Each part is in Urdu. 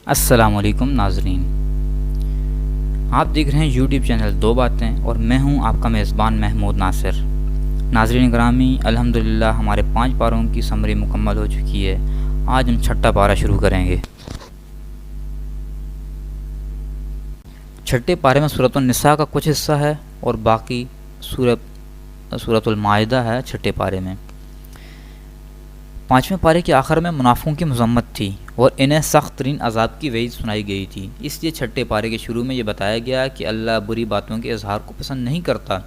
السلام علیکم ناظرین، آپ دیکھ رہے ہیں یوٹیوب چینل دو باتیں اور میں ہوں آپ کا میزبان محمود ناصر۔ ناظرین گرامی، الحمدللہ ہمارے 5 پاروں کی سمری مکمل ہو چکی ہے۔ آج ہم 6واں پارہ شروع کریں گے۔ 6 پارے میں سورۃ النساء کا کچھ حصہ ہے اور باقی سورۃ المائدہ ہے 6 پارے میں۔ 5ویں پارے کے آخر میں منافقوں کی مذمت تھی اور انہیں سخت ترین عذاب کی وعید سنائی گئی تھی۔ اس لیے 6 پارے کے شروع میں یہ بتایا گیا کہ اللہ بری باتوں کے اظہار کو پسند نہیں کرتا،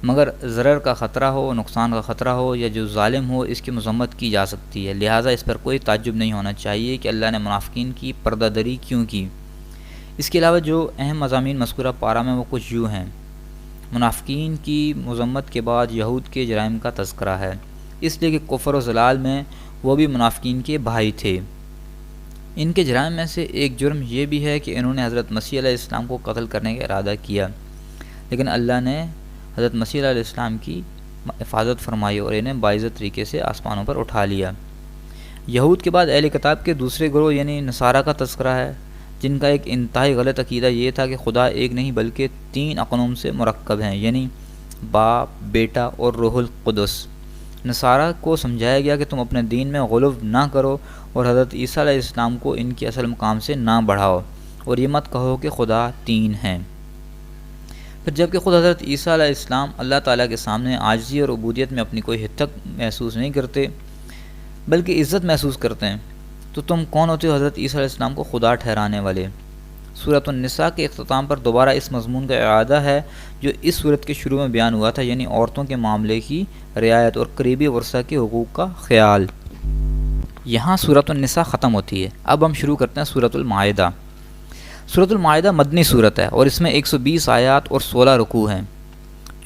مگر ضرر کا خطرہ ہو، نقصان کا خطرہ ہو یا جو ظالم ہو، اس کی مذمت کی جا سکتی ہے۔ لہٰذا اس پر کوئی تعجب نہیں ہونا چاہیے کہ اللہ نے منافقین کی پردہ دری کیوں کی۔ اس کے علاوہ جو اہم مضامین مذکورہ پارہ میں وہ کچھ یوں ہیں۔ منافقین کی مذمت کے بعد یہود کے جرائم کا تذکرہ ہے، اس لیے کہ کفر و ضلال میں وہ بھی منافقین کے بھائی تھے۔ ان کے جرائم میں سے ایک جرم یہ بھی ہے کہ انہوں نے حضرت مسیح علیہ السلام کو قتل کرنے کا ارادہ کیا، لیکن اللہ نے حضرت مسیح علیہ السلام کی حفاظت فرمائی اور انہیں باعزت طریقے سے آسمانوں پر اٹھا لیا۔ یہود کے بعد اہل کتاب کے دوسرے گروہ یعنی نصارہ کا تذکرہ ہے، جن کا ایک انتہائی غلط عقیدہ یہ تھا کہ خدا ایک نہیں بلکہ 3 اقنوم سے مرکب ہیں، یعنی باپ، بیٹا اور روح القدس۔ نصارہ کو سمجھایا گیا کہ تم اپنے دین میں غلو نہ کرو اور حضرت عیسیٰ علیہ السلام کو ان کے اصل مقام سے نہ بڑھاؤ، اور یہ مت کہو کہ خدا 3 ہیں۔ پھر جب کہ خود حضرت عیسیٰ علیہ السلام اللہ تعالیٰ کے سامنے عاجزی اور عبودیت میں اپنی کوئی حد تک محسوس نہیں کرتے بلکہ عزت محسوس کرتے ہیں، تو تم کون ہوتے ہو حضرت عیسیٰ علیہ السلام کو خدا ٹھہرانے والے؟ سورۃ النساء کے اختتام پر دوبارہ اس مضمون کا اعادہ ہے جو اس سورت کے شروع میں بیان ہوا تھا، یعنی عورتوں کے معاملے کی رعایت اور قریبی ورثہ کے حقوق کا خیال۔ یہاں سورۃ النساء ختم ہوتی ہے۔ اب ہم شروع کرتے ہیں سورۃ المائدہ۔ سورۃ المائدہ مدنی سورت ہے اور اس میں 120 آیات اور 16 رکوع ہیں۔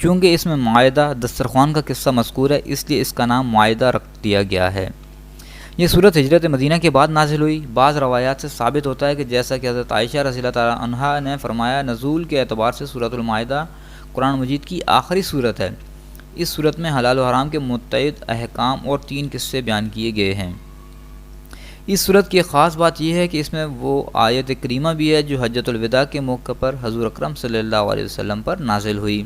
چونکہ اس میں مائدہ دسترخوان کا قصہ مذکور ہے، اس لیے اس کا نام مائدہ رکھ دیا گیا ہے۔ یہ سورت ہجرت مدینہ کے بعد نازل ہوئی۔ بعض روایات سے ثابت ہوتا ہے کہ جیسا کہ حضرت عائشہ رضی اللہ تعالیٰ عنہا نے فرمایا، نزول کے اعتبار سے سورۃ المائدہ قرآن مجید کی آخری سورت ہے۔ اس سورت میں حلال و حرام کے متعدد احکام اور 3 قصے بیان کیے گئے ہیں۔ اس سورت کی ایک خاص بات یہ ہے کہ اس میں وہ آیت کریمہ بھی ہے جو حجۃ الوداع کے موقع پر حضور اکرم صلی اللہ علیہ وسلم پر نازل ہوئی۔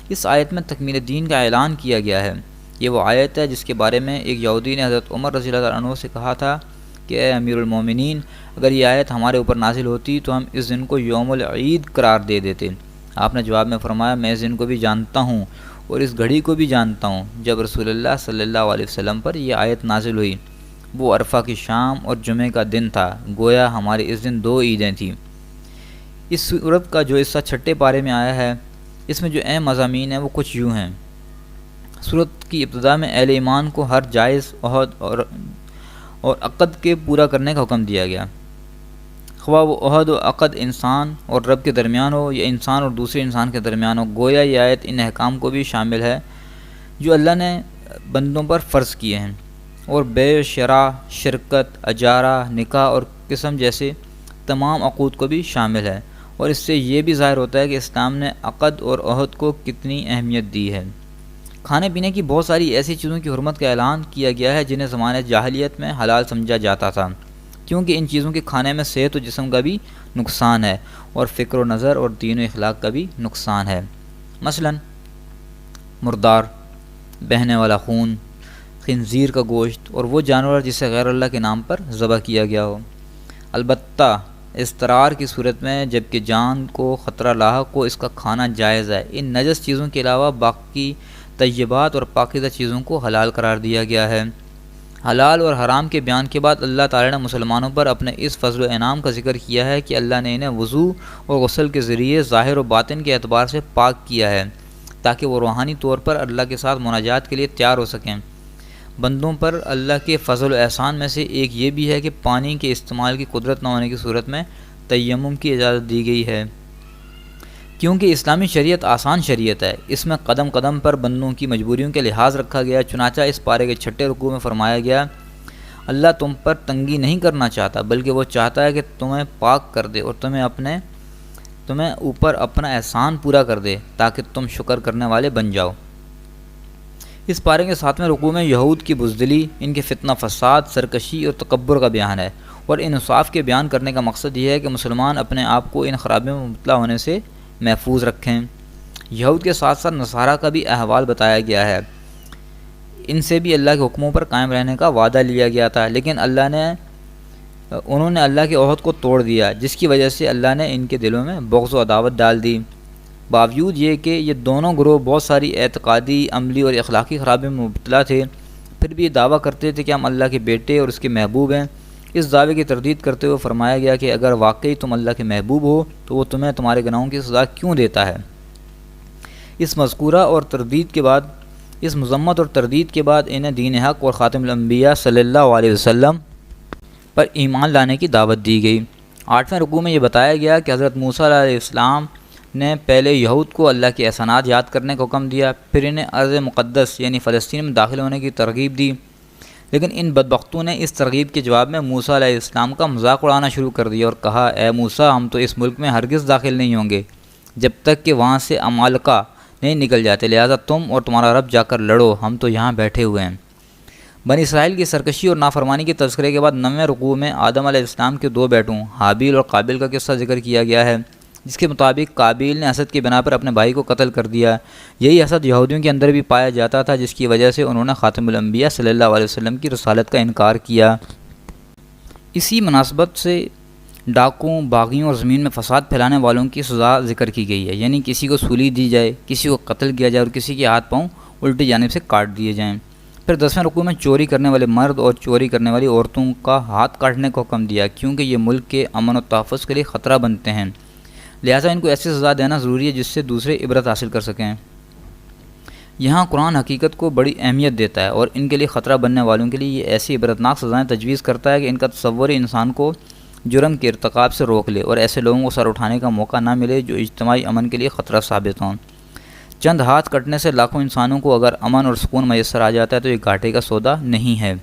اس آیت میں تکمیل دین کا اعلان کیا گیا ہے۔ یہ وہ آیت ہے جس کے بارے میں ایک یہودی نے حضرت عمر رضی اللہ عنہ سے کہا تھا کہ اے امیر المومنین، اگر یہ آیت ہمارے اوپر نازل ہوتی تو ہم اس دن کو یوم العید قرار دے دیتے۔ آپ نے جواب میں فرمایا، میں اس دن کو بھی جانتا ہوں اور اس گھڑی کو بھی جانتا ہوں جب رسول اللہ صلی اللہ علیہ وسلم پر یہ آیت نازل ہوئی۔ وہ عرفہ کی شام اور جمعہ کا دن تھا، گویا ہمارے اس دن 2 عیدیں تھیں۔ اس سورت کا جو حصہ 6 پارے میں آیا ہے، اس میں جو اہم مضامین ہیں وہ کچھ یوں ہیں۔ سورت کی ابتدا میں اہل ایمان کو ہر جائز عہد اور عقد کے پورا کرنے کا حکم دیا گیا، خواہ وہ عہد و عقد انسان اور رب کے درمیان ہو یا انسان اور دوسرے انسان کے درمیان ہو۔ گویا یہ آیت ان احکام کو بھی شامل ہے جو اللہ نے بندوں پر فرض کیے ہیں، اور بے شراء، شرکت، اجارہ، نکاح اور قسم جیسے تمام عقود کو بھی شامل ہے، اور اس سے یہ بھی ظاہر ہوتا ہے کہ اسلام نے عقد اور عہد کو کتنی اہمیت دی ہے۔ کھانے پینے کی بہت ساری ایسی چیزوں کی حرمت کا اعلان کیا گیا ہے جنہیں زمانۂ جاہلیت میں حلال سمجھا جاتا تھا، کیونکہ ان چیزوں کے کھانے میں صحت و جسم کا بھی نقصان ہے اور فکر و نظر اور دین و اخلاق کا بھی نقصان ہے۔ مثلا مردار، بہنے والا خون، خنزیر کا گوشت اور وہ جانور جسے غیر اللہ کے نام پر ذبح کیا گیا ہو۔ البتہ اضطرار کی صورت میں جبکہ جان کو خطرہ لاحق ہو اس کا کھانا جائز ہے۔ ان نجس چیزوں کے علاوہ باقی طیبات اور پاکیزہ چیزوں کو حلال قرار دیا گیا ہے۔ حلال اور حرام کے بیان کے بعد اللہ تعالی نے مسلمانوں پر اپنے اس فضل و انعام کا ذکر کیا ہے کہ اللہ نے انہیں وضو اور غسل کے ذریعے ظاہر و باطن کے اعتبار سے پاک کیا ہے تاکہ وہ روحانی طور پر اللہ کے ساتھ مناجات کے لیے تیار ہو سکیں۔ بندوں پر اللہ کے فضل و احسان میں سے ایک یہ بھی ہے کہ پانی کے استعمال کی قدرت نہ ہونے کی صورت میں تیمم کی اجازت دی گئی ہے، کیونکہ اسلامی شریعت آسان شریعت ہے۔ اس میں قدم قدم پر بندوں کی مجبوریوں کے لحاظ رکھا گیا۔ چنانچہ اس پارے کے 6 رکوع میں فرمایا گیا، اللہ تم پر تنگی نہیں کرنا چاہتا بلکہ وہ چاہتا ہے کہ تمہیں پاک کر دے اور تمہیں اوپر اپنا احسان پورا کر دے تاکہ تم شکر کرنے والے بن جاؤ۔ اس پارے کے 7ویں رکوع میں یہود کی بزدلی، ان کے فتنہ فساد، سرکشی اور تکبر کا بیان ہے۔ اور انصاف کے بیان کرنے کا مقصد یہ ہے کہ مسلمان اپنے آپ کو ان خرابیوں میں مبتلا ہونے سے محفوظ رکھیں۔ یہود کے ساتھ ساتھ نصارہ کا بھی احوال بتایا گیا ہے۔ ان سے بھی اللہ کے حکموں پر قائم رہنے کا وعدہ لیا گیا تھا، لیکن انہوں نے اللہ کے عہد کو توڑ دیا، جس کی وجہ سے اللہ نے ان کے دلوں میں بغض و عداوت ڈال دی۔ باوجود یہ کہ یہ دونوں گروہ بہت ساری اعتقادی، عملی اور اخلاقی خرابیوں میں مبتلا تھے، پھر بھی یہ دعویٰ کرتے تھے کہ ہم اللہ کے بیٹے اور اس کے محبوب ہیں۔ اس دعوے کی تردید کرتے ہوئے فرمایا گیا کہ اگر واقعی تم اللہ کے محبوب ہو تو وہ تمہیں تمہارے گناہوں کی سزا کیوں دیتا ہے؟ اس مذمت اور تردید کے بعد انہیں دین حق اور خاتم الانبیاء صلی اللہ علیہ وسلم پر ایمان لانے کی دعوت دی گئی۔ 8ویں رکوع میں یہ بتایا گیا کہ حضرت موسیٰ علیہ السلام نے پہلے یہود کو اللہ کے احسانات یاد کرنے کا حکم دیا، پھر انہیں ارض مقدس یعنی فلسطین میں داخل ہونے کی ترغیب دی، لیکن ان بدبختوں نے اس ترغیب کے جواب میں موسیٰ علیہ السلام کا مذاق اڑانا شروع کر دیا اور کہا، اے موسیٰ، ہم تو اس ملک میں ہرگز داخل نہیں ہوں گے جب تک کہ وہاں سے عمالقہ نہیں نکل جاتے، لہذا تم اور تمہارا رب جا کر لڑو، ہم تو یہاں بیٹھے ہوئے ہیں۔ بنی اسرائیل کی سرکشی اور نافرمانی کے تذکرے کے بعد 9ویں رکوع میں آدم علیہ السلام کے 2 بیٹوں حابیل اور قابیل کا قصہ ذکر کیا گیا ہے، جس کے مطابق قابیل نے حسد کی بنا پر اپنے بھائی کو قتل کر دیا۔ یہی حسد یہودیوں کے اندر بھی پایا جاتا تھا، جس کی وجہ سے انہوں نے خاتم الانبیاء صلی اللہ علیہ وسلم کی رسالت کا انکار کیا۔ اسی مناسبت سے ڈاکوؤں، باغیوں اور زمین میں فساد پھیلانے والوں کی سزا ذکر کی گئی ہے، یعنی کسی کو سولی دی جائے، کسی کو قتل کیا جائے اور کسی کے ہاتھ پاؤں الٹی جانب سے کاٹ دیے جائیں۔ پھر 10ویں رکوع میں چوری کرنے والے مرد اور چوری کرنے والی عورتوں کا ہاتھ کاٹنے کا حکم دیا، کیونکہ یہ ملک کے امن و تحفظ کے لیے خطرہ بنتے ہیں، لہٰذا ان کو ایسی سزا دینا ضروری ہے جس سے دوسرے عبرت حاصل کر سکیں۔ یہاں قرآن حقیقت کو بڑی اہمیت دیتا ہے اور ان کے لیے خطرہ بننے والوں کے لیے یہ ایسی عبرتناک سزائیں تجویز کرتا ہے کہ ان کا تصور انسان کو جرم کے ارتکاب سے روک لے اور ایسے لوگوں کو سر اٹھانے کا موقع نہ ملے جو اجتماعی امن کے لیے خطرہ ثابت ہوں۔ چند ہاتھ کٹنے سے لاکھوں انسانوں کو اگر امن اور سکون میسر آ جاتا ہے تو یہ گھاٹے کا سودا نہیں ہے۔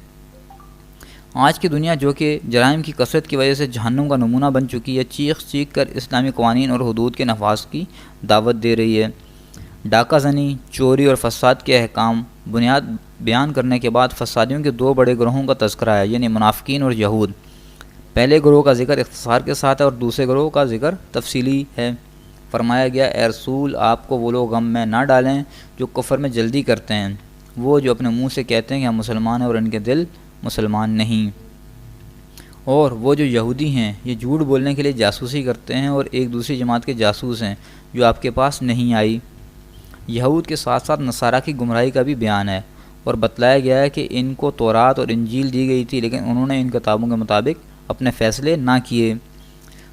آج کی دنیا جو کہ جرائم کی کثرت کی وجہ سے جہنم کا نمونہ بن چکی ہے، چیخ چیخ کر اسلامی قوانین اور حدود کے نفاذ کی دعوت دے رہی ہے۔ ڈاکہ زنی، چوری اور فساد کے احکام بنیاد بیان کرنے کے بعد فسادیوں کے 2 بڑے گروہوں کا تذکرہ ہے، یعنی منافقین اور یہود۔ پہلے گروہ کا ذکر اختصار کے ساتھ ہے اور دوسرے گروہ کا ذکر تفصیلی ہے۔ فرمایا گیا، اے رسول، آپ کو وہ لوگ غم میں نہ ڈالیں جو کفر میں جلدی کرتے ہیں، وہ جو اپنے منہ سے کہتے ہیں کہ ہم مسلمان ہیں اور ان کے دل مسلمان نہیں، اور وہ جو یہودی ہیں یہ جھوٹ بولنے کے لیے جاسوسی کرتے ہیں اور ایک دوسری جماعت کے جاسوس ہیں جو آپ کے پاس نہیں آئی۔ یہود کے ساتھ ساتھ نصارہ کی گمراہی کا بھی بیان ہے اور بتلایا گیا ہے کہ ان کو تورات اور انجیل دی گئی تھی، لیکن انہوں نے ان کتابوں کے مطابق اپنے فیصلے نہ کیے۔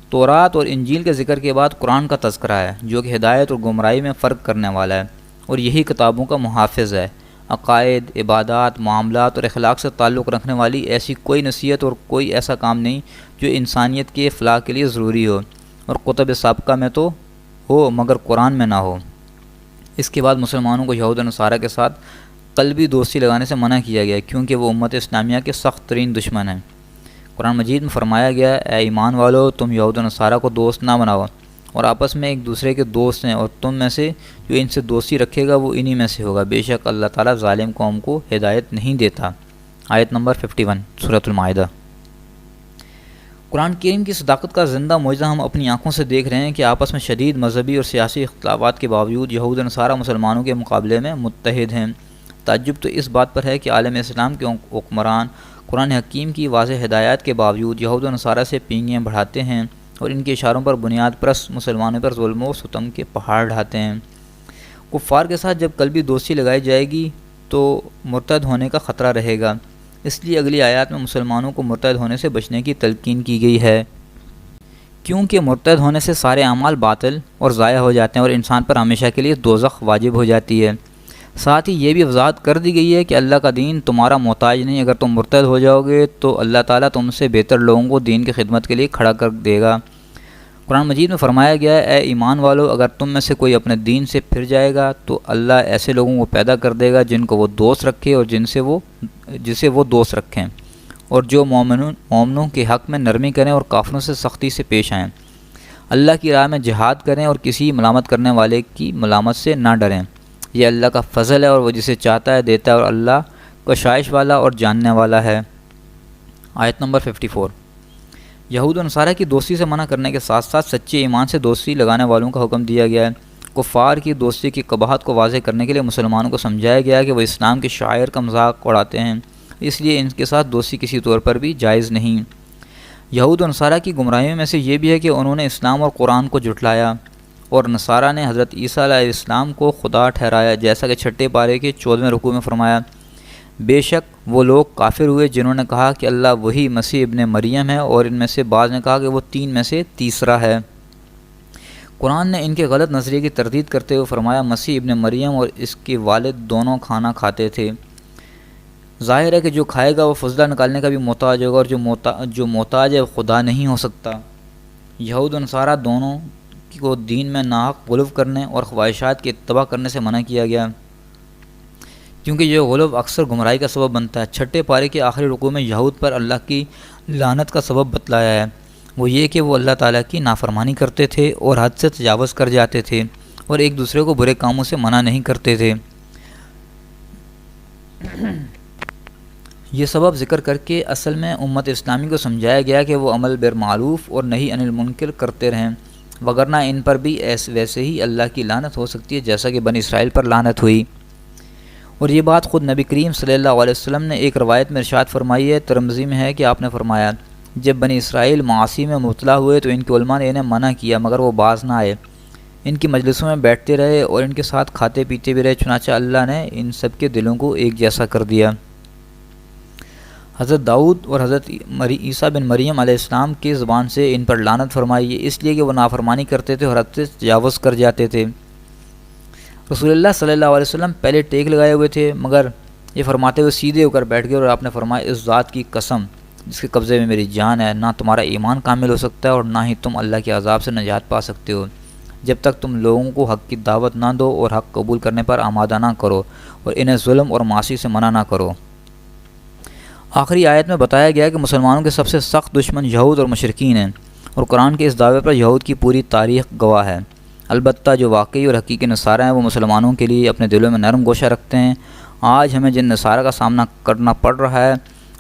تورات اور انجیل کے ذکر کے بعد قرآن کا تذکرہ ہے، جو کہ ہدایت اور گمراہی میں فرق کرنے والا ہے اور یہی کتابوں کا محافظ ہے۔ عقائد، عبادات، معاملات اور اخلاق سے تعلق رکھنے والی ایسی کوئی نصیحت اور کوئی ایسا کام نہیں جو انسانیت کے فلاح کے لیے ضروری ہو، اور کتب سابقہ میں تو ہو مگر قرآن میں نہ ہو۔ اس کے بعد مسلمانوں کو یہود و نصارہ کے ساتھ قلبی دوستی لگانے سے منع کیا گیا، کیونکہ وہ امت اسلامیہ کے سخت ترین دشمن ہیں۔ قرآن مجید میں فرمایا گیا، اے ایمان والو، تم یہود و نصارہ کو دوست نہ بناؤ اور آپس میں ایک دوسرے کے دوست ہیں، اور تم میں سے جو ان سے دوستی رکھے گا وہ انہی میں سے ہوگا، بے شک اللہ تعالیٰ ظالم قوم کو ہدایت نہیں دیتا۔ آیت نمبر 51 سورۃ المائدہ۔ قرآن کریم کی صداقت کا زندہ معجزہ ہم اپنی آنکھوں سے دیکھ رہے ہیں کہ آپس میں شدید مذہبی اور سیاسی اختلافات کے باوجود یہود و نصارہ مسلمانوں کے مقابلے میں متحد ہیں۔ تعجب تو اس بات پر ہے کہ عالم اسلام کے حکمران قرآن حکیم کی واضح ہدایات کے باوجود یہود و نصارہ سے پینگیں بڑھاتے ہیں اور ان کے اشاروں پر بنیاد پرست مسلمانوں پر ظلم و ستم کے پہاڑ ڈھاتے ہیں۔ کفار کے ساتھ جب قلبی دوستی لگائی جائے گی تو مرتد ہونے کا خطرہ رہے گا، اس لیے اگلی آیات میں مسلمانوں کو مرتد ہونے سے بچنے کی تلقین کی گئی ہے، کیونکہ مرتد ہونے سے سارے اعمال باطل اور ضائع ہو جاتے ہیں اور انسان پر ہمیشہ کے لیے دوزخ واجب ہو جاتی ہے۔ ساتھ ہی یہ بھی وضاحت کر دی گئی ہے کہ اللہ کا دین تمہارا محتاج نہیں، اگر تم مرتد ہو جاؤ گے تو اللہ تعالیٰ تم سے بہتر لوگوں کو دین کی خدمت کے لیے کھڑا کر دے گا۔ قرآن مجید میں فرمایا گیا ہے، اے ایمان والو، اگر تم میں سے کوئی اپنے دین سے پھر جائے گا تو اللہ ایسے لوگوں کو پیدا کر دے گا جن کو وہ دوست رکھے اور جسے وہ دوست رکھیں، اور جو مومنوں کے حق میں نرمی کریں اور کافروں سے سختی سے پیش آئیں، اللہ کی راہ میں جہاد کریں اور کسی ملامت کرنے والے کی ملامت سے نہ ڈریں۔ یہ اللہ کا فضل ہے اور وہ جسے چاہتا ہے دیتا ہے، اور اللہ کشائش والا اور جاننے والا ہے۔ آیت نمبر 54۔ یہود و نصارہ کی دوستی سے منع کرنے کے ساتھ ساتھ سچے ایمان سے دوستی لگانے والوں کا حکم دیا گیا ہے۔ کفار کی دوستی کی قباحت کو واضح کرنے کے لیے مسلمانوں کو سمجھایا گیا کہ وہ اسلام کے شاعر کا مذاق اڑاتے ہیں، اس لیے ان کے ساتھ دوستی کسی طور پر بھی جائز نہیں۔ یہود و نصارہ کی گمراہیوں میں سے یہ بھی ہے کہ انہوں نے اسلام اور قرآن کو جھٹلایا، اور نصارہ نے حضرت عیسیٰ علیہ السلام کو خدا ٹھہرایا، جیسا کہ 6 پارے کے 14ویں رکوع میں فرمایا، بے شک وہ لوگ کافر ہوئے جنہوں نے کہا کہ اللہ وہی مسیح ابن مریم ہے، اور ان میں سے بعض نے کہا کہ وہ 3 میں سے تیسرا ہے۔ قرآن نے ان کے غلط نظریے کی تردید کرتے ہوئے فرمایا، مسیح ابن مریم اور اس کے والد دونوں کھانا کھاتے تھے۔ ظاہر ہے کہ جو کھائے گا وہ فضلہ نکالنے کا بھی محتاج ہوگا، اور جو محتاج ہے وہ خدا نہیں ہو سکتا۔ یہود و نصارہ دونوں کو دین میں ناحق غلو کرنے اور خواہشات کی اتباع کرنے سے منع کیا گیا، کیونکہ یہ غلو اکثر گمراہی کا سبب بنتا ہے۔ 6 پارے کے آخری رکوع میں یہود پر اللہ کی لعنت کا سبب بتلایا ہے، وہ یہ کہ وہ اللہ تعالیٰ کی نافرمانی کرتے تھے اور حد سے تجاوز کر جاتے تھے، اور ایک دوسرے کو برے کاموں سے منع نہیں کرتے تھے۔ یہ سبب ذکر کر کے اصل میں امت اسلامی کو سمجھایا گیا کہ وہ عمل بالمعروف اور نہی عن المنکر کرتے رہیں، وگرنہ ان پر بھی ویسے ہی اللہ کی لعنت ہو سکتی ہے جیسا کہ بنی اسرائیل پر لعنت ہوئی۔ اور یہ بات خود نبی کریم صلی اللہ علیہ وسلم نے ایک روایت میں ارشاد فرمائی ہے، ترمذی میں ہے کہ آپ نے فرمایا، جب بنی اسرائیل معاصی میں مبتلا ہوئے تو ان کے علماء نے انہیں منع کیا، مگر وہ باز نہ آئے، ان کی مجلسوں میں بیٹھتے رہے اور ان کے ساتھ کھاتے پیتے بھی رہے، چنانچہ اللہ نے ان سب کے دلوں کو ایک جیسا کر دیا۔ حضرت داؤد اور حضرت عیسیٰ بن مریم علیہ السلام کی زبان سے ان پر لعنت فرمائی ہے، اس لیے کہ وہ نافرمانی کرتے تھے اور حد سے تجاوز کر جاتے تھے۔ رسول اللہ صلی اللہ علیہ وسلم پہلے ٹیک لگائے ہوئے تھے، مگر یہ فرماتے ہوئے سیدھے ہو کر بیٹھ گئے، اور آپ نے فرمایا، اس ذات کی قسم جس کے قبضے میں میری جان ہے، نہ تمہارا ایمان کامل ہو سکتا ہے اور نہ ہی تم اللہ کے عذاب سے نجات پا سکتے ہو، جب تک تم لوگوں کو حق کی دعوت نہ دو اور حق قبول کرنے پر آمادہ نہ کرو اور انہیں ظلم اور معاصی سے منع نہ کرو۔ آخری آیت میں بتایا گیا کہ مسلمانوں کے سب سے سخت دشمن یہود اور مشرکین ہیں، اور قرآن کے اس دعوے پر یہود کی پوری تاریخ گواہ ہے۔ البتہ جو واقعی اور حقیقی نصارہ ہیں وہ مسلمانوں کے لیے اپنے دلوں میں نرم گوشہ رکھتے ہیں۔ آج ہمیں جن نصارہ کا سامنا کرنا پڑ رہا ہے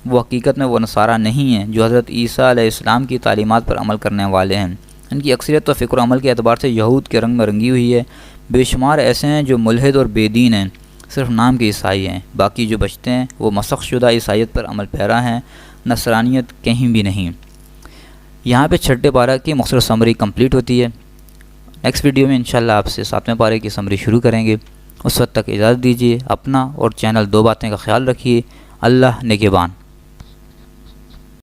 وہ حقیقت میں وہ نصارہ نہیں ہیں جو حضرت عیسیٰ علیہ السلام کی تعلیمات پر عمل کرنے والے ہیں۔ ان کی اکثریت تو فکر و عمل کے اعتبار سے یہود کے رنگ میں رنگی ہوئی ہے، بے شمار ایسے ہیں جو ملحد اور بے دین ہیں، صرف نام کے عیسائی ہیں، باقی جو بچتے ہیں وہ مسخ شدہ عیسائیت پر عمل پیرا ہیں، نصرانیت کہیں بھی نہیں۔ یہاں پہ 6 پارہ کی مختصر سمری کمپلیٹ ہوتی ہے۔ نیکسٹ ویڈیو میں انشاءاللہ آپ سے 7ویں پارے کی سمری شروع کریں گے۔ اس وقت تک اجازت دیجیے، اپنا اور چینل دو باتیں کا خیال رکھیے۔ اللہ نگہبان۔